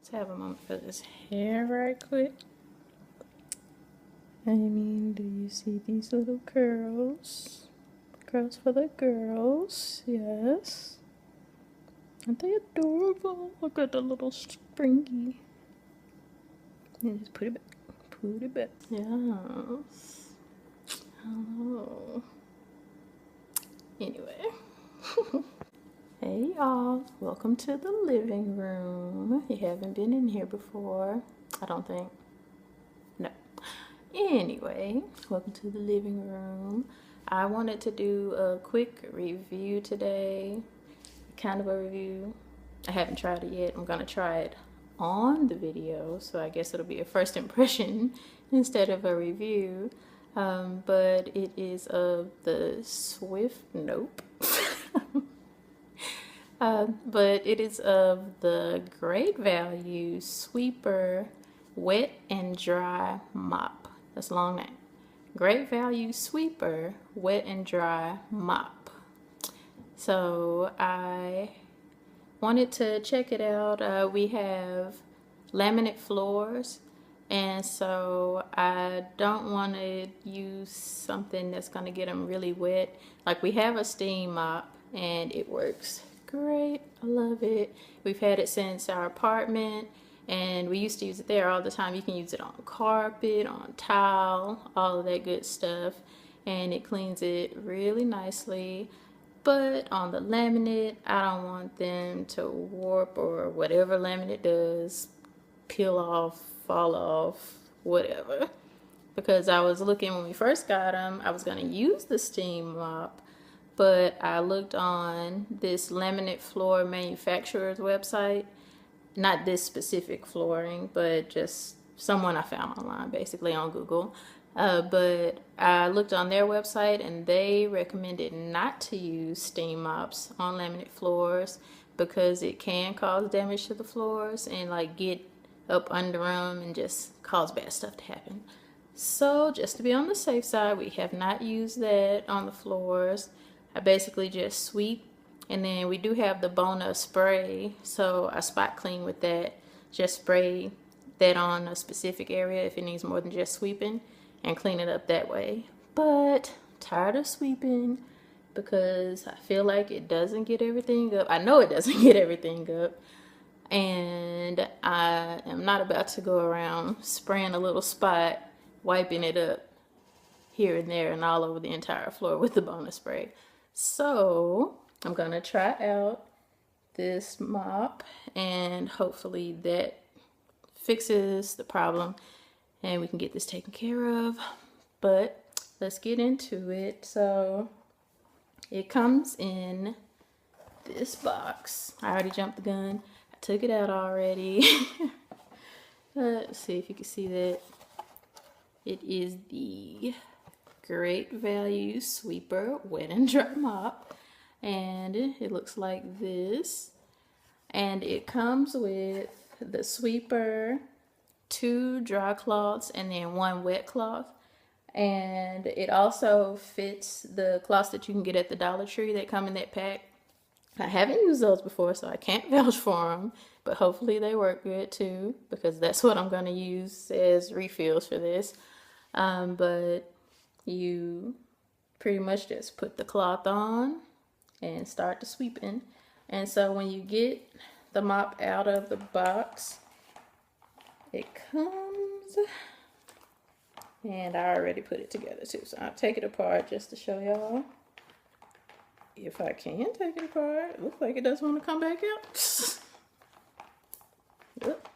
Let's have a moment for this hair right quick. I mean, do you see these little curls? Curls for the girls, yes. Aren't they adorable? Look at the little springy. And just put it back. Put it back. Yes. Oh. Anyway. Hey y'all. Welcome to the living room. You haven't been in here before, I don't think. No. Anyway, welcome to the living room. I wanted to do a quick review today. Kind of a review. I haven't tried it yet. I'm gonna try it on the video, so I guess it'll be a first impression instead of a review. But it is of the Swift, nope. But it is of the Great Value Sweeper Wet and Dry Mop. That's a long name. Great Value Sweeper Wet and Dry Mop. So I wanted to check it out. We have laminate floors, and so I don't want to use something that's going to get them really wet. Like, we have a steam mop and it works great. I love it. We've had it since our apartment, and we used to use it there all the time. You can use it on carpet, on tile, all of that good stuff, and it cleans it really nicely. But on the laminate, I don't want them to warp, or whatever laminate does, peel off, fall off, whatever. Because I was looking, when we first got them, I was going to use the steam mop, but I looked on this laminate floor manufacturer's website. Not this specific flooring, but just someone I found online, basically on Google. But I looked on their website, and they recommended not to use steam mops on laminate floors because it can cause damage to the floors and like get up under them and just cause bad stuff to happen. So just to be on the safe side, we have not used that on the floors. I basically just sweep, and then we do have the Bona spray, so I spot clean with that. Just spray that on a specific area if it needs more than just sweeping, and clean it up that way. But tired of sweeping because I feel like it doesn't get everything up. I know it doesn't get everything up, and I am not about to go around spraying a little spot, wiping it up here and there and all over the entire floor with the Bona spray. So I'm gonna try out this mop, and hopefully that fixes the problem and we can get this taken care of. But let's get into it. So it comes in this box. I already jumped the gun. I took it out already. Let's see if you can see that. It is the Great Value Sweeper Wet and Dry Mop, and it looks like this. And it comes with the sweeper, 2 dry cloths, and then 1 wet cloth. And it also fits the cloths that you can get at the Dollar Tree that come in that pack. I haven't used those before, so I can't vouch for them, but hopefully they work good too, because that's what I'm going to use as refills for this. But you pretty much just put the cloth on and start the sweeping. And so when you get the mop out of the box, it comes, and I already put it together too, so I'll take it apart just to show y'all. If I can take it apart. It looks like it doesn't want to come back out. Yep.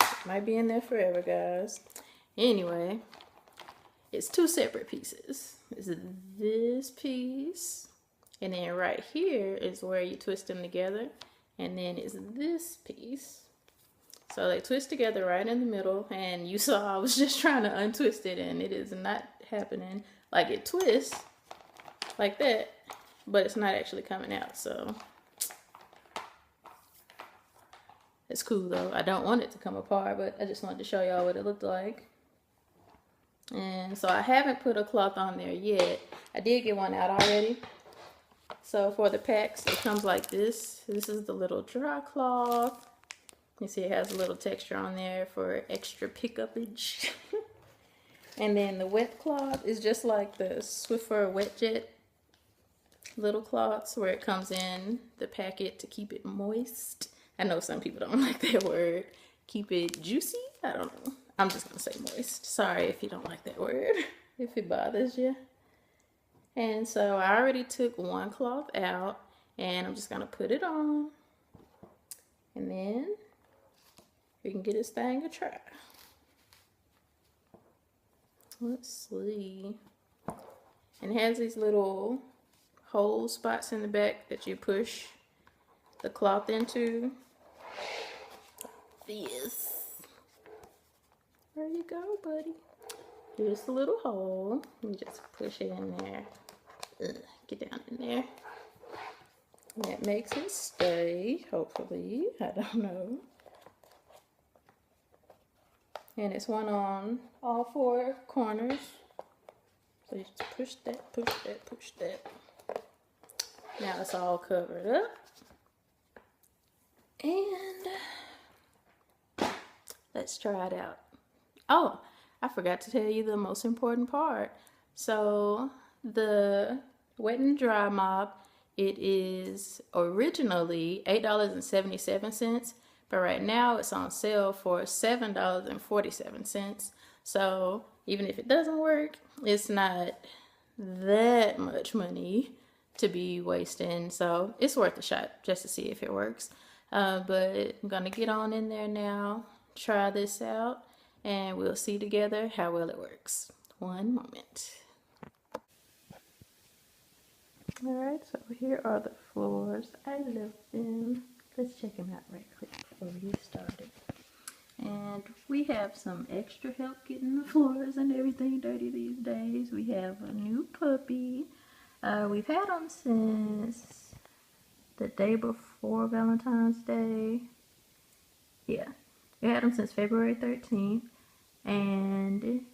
It might be in there forever, guys. Anyway, it's 2 separate pieces. It's this piece, and then right here is where you twist them together, and then it's this piece. So they twist together right in the middle, and you saw I was just trying to untwist it, and it is not happening. Like, it twists like that, but it's not actually coming out. So it's cool though. I don't want it to come apart, but I just wanted to show y'all what it looked like. And so I haven't put a cloth on there yet. I did get one out already. So for the packs, it comes like this. This is the little dry cloth. You see it has a little texture on there for extra pickupage. And then the wet cloth is just like the Swiffer Wet Jet little cloths where it comes in the packet to keep it moist. I know some people don't like that word. Keep it juicy? I don't know. I'm just gonna say moist. Sorry if you don't like that word, if it bothers you. And so I already took one cloth out and I'm just gonna put it on. And then we can get this thing a try. Let's see. And it has these little hole spots in the back that you push the cloth into. This. There you go, buddy. Here's the little hole. You just push it in there. Ugh, get down in there. And that makes it stay, hopefully. I don't know. And it's one on all four corners. So you just push that, push that, push that. Now it's all covered up. And let's try it out. Oh, I forgot to tell you the most important part. So the wet and dry mop, it is originally $8.77, but right now it's on sale for $7.47. So even if it doesn't work, it's not that much money to be wasting. So it's worth a shot just to see if it works. But I'm gonna get on in there now, try this out, and we'll see together how well it works. One moment. Alright, so here are the floors. I love them. Let's check them out right quick before we get started. And we have some extra help getting the floors and everything dirty these days. We have a new puppy. We've had them since the day before Valentine's Day. Yeah, we had him since February 13th. And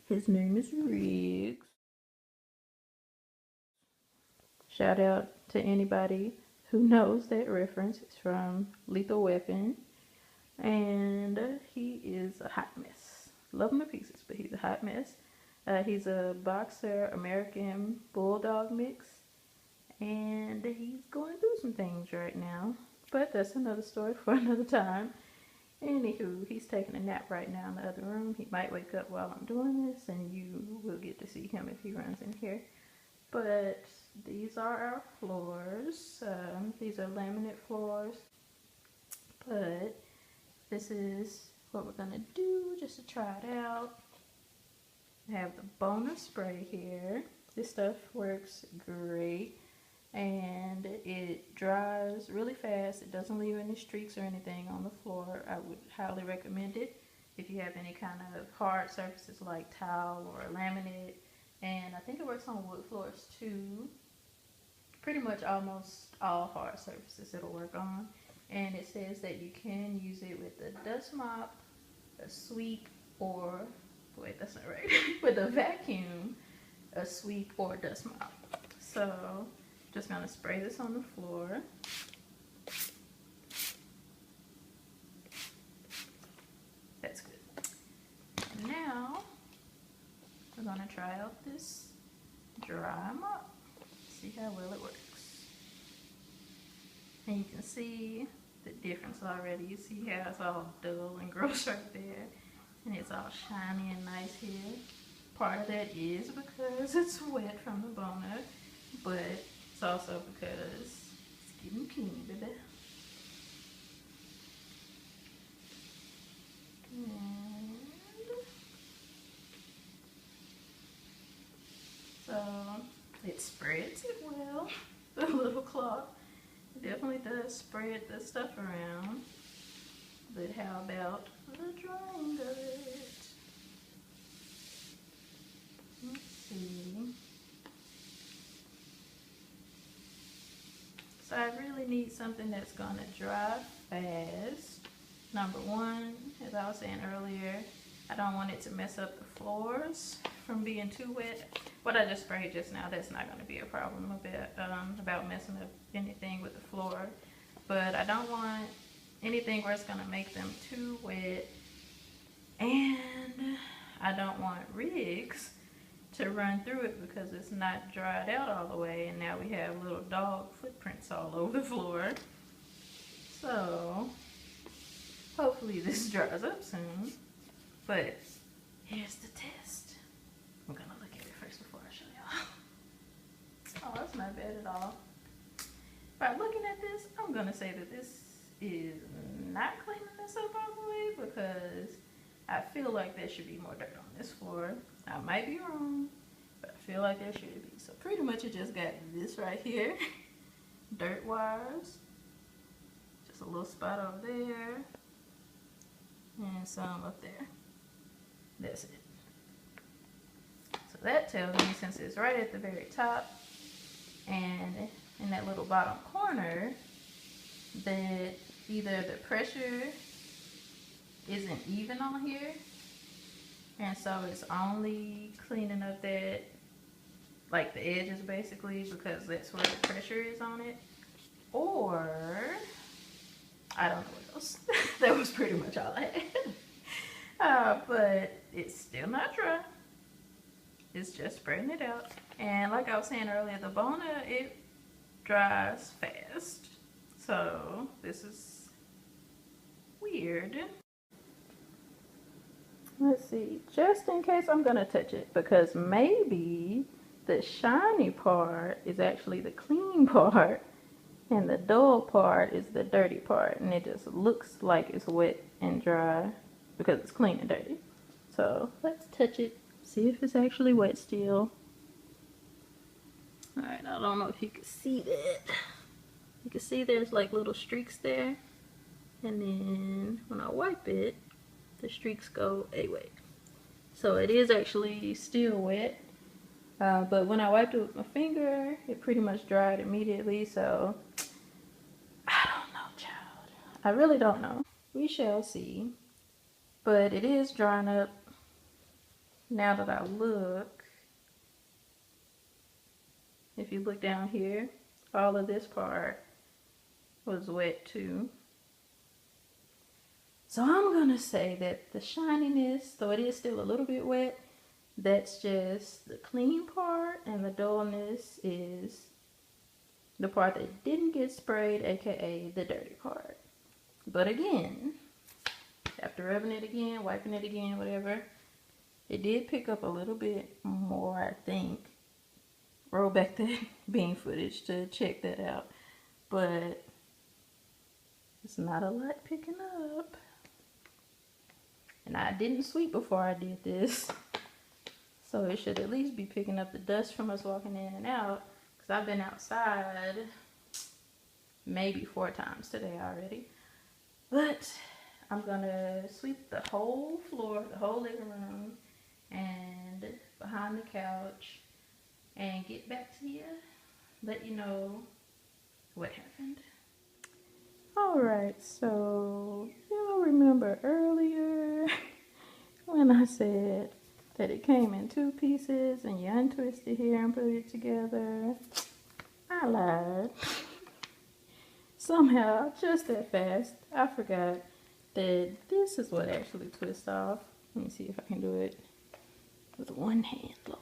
his name is Riggs. Shout out to anybody who knows that reference. It's from Lethal Weapon. And he is a hot mess. Love him to pieces, but he's a hot mess. He's a boxer American bulldog mix. And he's going through some things right now. But that's another story for another time. Anywho, he's taking a nap right now in the other room. He might wake up while I'm doing this, and you will get to see him if he runs in here. But these are our floors. These are laminate floors. But this is what we're gonna do just to try it out. I have the bonus spray here. This stuff works great. And it dries really fast. It doesn't leave any streaks or anything on the floor. I would highly recommend it if you have any kind of hard surfaces like tile or laminate. And I think it works on wood floors too. Pretty much almost all hard surfaces it'll work on. And it says that you can use it with a dust mop, a sweep, or, wait, that's not right, with a vacuum, a sweep, or a dust mop. So just gonna spray this on the floor. That's good. And now we're gonna try out this dry mop. See how well it works. And you can see the difference already. You see how it's all dull and gross right there. And it's all shiny and nice here. Part of that is because it's wet from the boner, but it's also because it's getting clean, baby. And so it spreads it well, the little cloth. It definitely does spread the stuff around. But how about the drying of it? Let's see. So I really need something that's gonna dry fast. Number one, as I was saying earlier, I don't want it to mess up the floors from being too wet. What I just sprayed just now, that's not gonna be a problem about messing up anything with the floor. But I don't want anything where it's gonna make them too wet. And I don't want rigs to run through it because it's not dried out all the way, and now we have little dog footprints all over the floor. So hopefully this dries up soon. But here's the test. I'm gonna look at it first before I show y'all. Oh, that's not bad at all. By looking at this, I'm gonna say that this is not cleaning this up all the way, because I feel like there should be more dirt on this floor. I might be wrong, but I feel like there should be. So pretty much it just got this right here. Dirt wires. Just a little spot over there. And some up there. That's it. So that tells me, since it's right at the very top and in that little bottom corner, that either the pressure isn't even on here, and so it's only cleaning up that, like the edges basically, because that's where the pressure is on it, or I don't know what else. That was pretty much all I had. But it's still not dry. It's just spreading it out. And like I was saying earlier, the Bona, it dries fast. So this is weird. Let's see, just in case I'm gonna touch it, because maybe the shiny part is actually the clean part and the dull part is the dirty part, and it just looks like it's wet and dry because it's clean and dirty. So let's touch it, see if it's actually wet still. Alright, I don't know if you can see that. You can see there's like little streaks there, and then when I wipe it, the streaks go away. So it is actually still wet, but when I wiped it with my finger, it pretty much dried immediately. So I don't know, child. I really don't know. We shall see. But it is drying up now that I look. If you look down here, all of this part was wet too. So I'm gonna say that the shininess, though it is still a little bit wet, that's just the clean part, and the dullness is the part that didn't get sprayed, aka the dirty part. But again, after rubbing it again, wiping it again, whatever, it did pick up a little bit more, I think. Roll back the bean footage to check that out. But it's not a lot picking up. And I didn't sweep before I did this, so it should at least be picking up the dust from us walking in and out, because I've been outside maybe 4 times today already. But I'm gonna sweep the whole floor, the whole living room, and behind the couch, and get back to you, let you know what happened. Alright, so y'all remember earlier when I said that it came in 2 pieces and you untwist it here and put it together? I lied. Somehow, just that fast, I forgot that this is what actually twists off. Let me see if I can do it with one hand, Lord.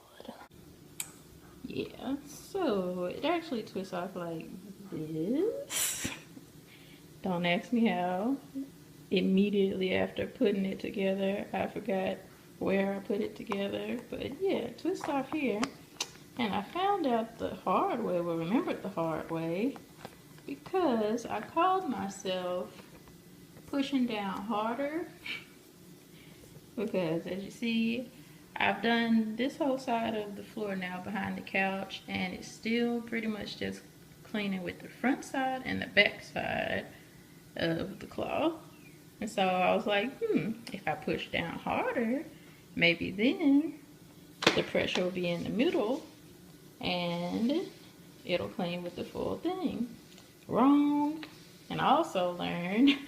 Yeah, so it actually twists off like this. Don't ask me how. Immediately after putting it together, I forgot where I put it together. But yeah, it twists off here. And I found out the hard way, well, remembered the hard way, because I called myself pushing down harder. Because as you see, I've done this whole side of the floor now behind the couch, and it's still pretty much just cleaning with the front side and the back side of the cloth. And so I was like, if I push down harder, maybe then the pressure will be in the middle and it'll clean with the full thing. Wrong. And I also learned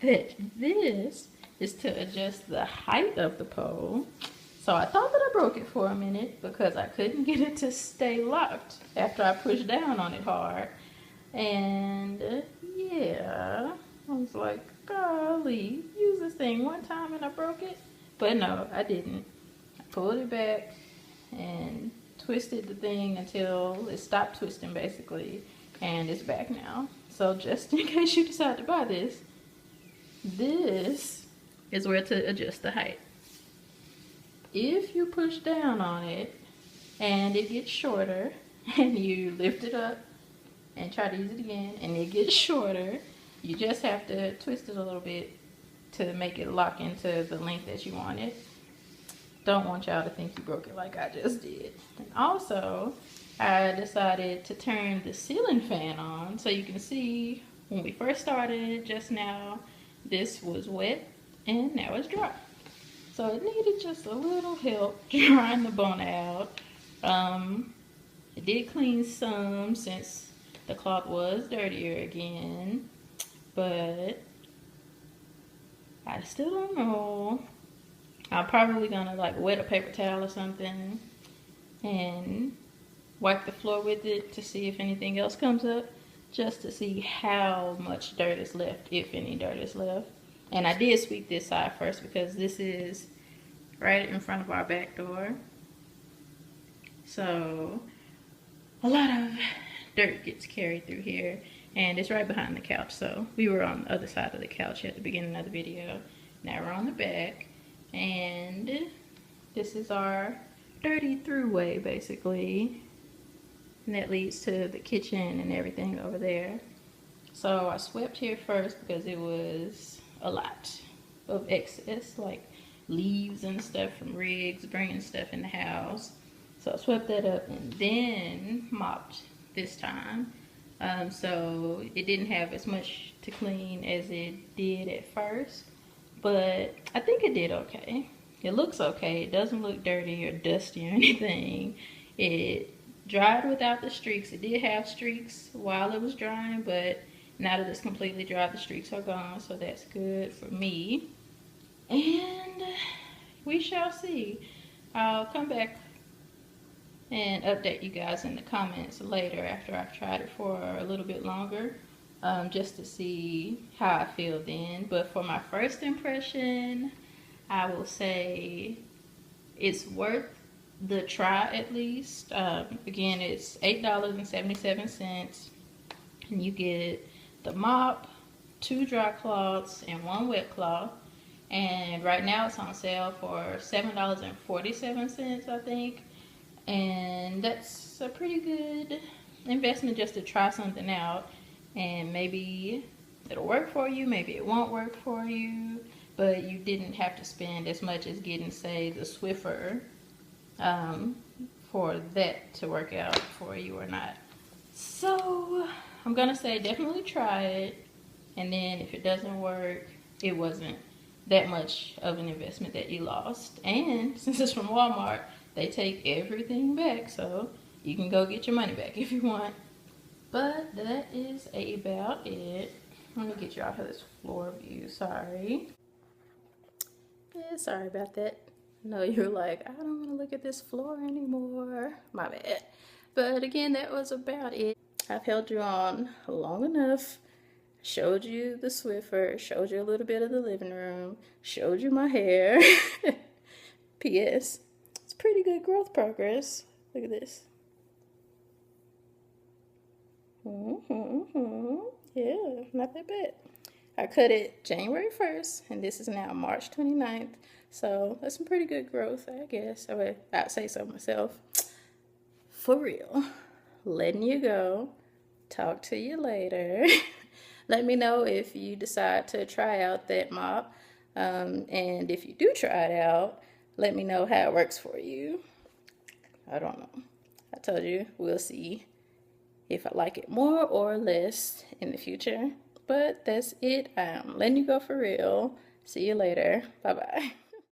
that this is to adjust the height of the pole. So I thought that I broke it for a minute because I couldn't get it to stay locked after I pushed down on it hard. And yeah, I was like, golly, use this thing one time and I broke it. But no, I didn't. I pulled it back and twisted the thing until it stopped twisting basically, and it's back now. So just in case you decide to buy this, this is where to adjust the height. If you push down on it and it gets shorter and you lift it up and try to use it again and it gets shorter, you just have to twist it a little bit to make it lock into the length that you want it. Don't want y'all to think you broke it like I just did. And also, I decided to turn the ceiling fan on so you can see when we first started just now, this was wet and now it's dry. So it needed just a little help drying the bone out. It did clean some since the cloth was dirtier again, but I still don't know. I'm probably gonna like wet a paper towel or something and wipe the floor with it to see if anything else comes up, just to see how much dirt is left, if any dirt is left. And I did sweep this side first because this is right in front of our back door. So a lot of dirt gets carried through here, and it's right behind the couch. So we were on the other side of the couch at the beginning of the video. Now we're on the back, and this is our dirty throughway basically, and that leads to the kitchen and everything over there. So I swept here first because it was a lot of excess, like leaves and stuff from rigs bringing stuff in the house. So I swept that up and then mopped this time. So it didn't have as much to clean as it did at first, but I think it did okay. It looks okay. It doesn't look dirty or dusty or anything. It dried without the streaks. It did have streaks while it was drying, but now that it's completely dry, the streaks are gone, so that's good for me. And we shall see. I'll come back and update you guys in the comments later after I've tried it for a little bit longer, just to see how I feel then. But for my first impression, I will say it's worth the try at least. Again, it's $8.77, and you get the mop, 2 dry cloths, and 1 wet cloth. And right now it's on sale for $7.47, I think. And that's a pretty good investment just to try something out, and maybe it'll work for you, maybe it won't work for you, but you didn't have to spend as much as getting, say, the Swiffer for that to work out for you or not. So I'm gonna say definitely try it, and then if it doesn't work, it wasn't that much of an investment that you lost. And since it's from Walmart, they take everything back, so you can go get your money back if you want. But that is about it. Let me get you out of this floor view. Sorry. Yeah, sorry about that. No, you're like, I don't want to look at this floor anymore. My bad. But again, that was about it. I've held you on long enough. Showed you the Swiffer, showed you a little bit of the living room, showed you my hair. P.S. It's pretty good growth progress. Look at this. Yeah, not that bad. I cut it January 1st, and this is now March 29th. So that's some pretty good growth, I guess. I'd say so myself. For real. Letting you go. Talk to you later. Let me know if you decide to try out that mop. And if you do try it out, let me know how it works for you. I don't know. I told you, we'll see if I like it more or less in the future. But that's it. I'm letting you go for real. See you later. Bye-bye.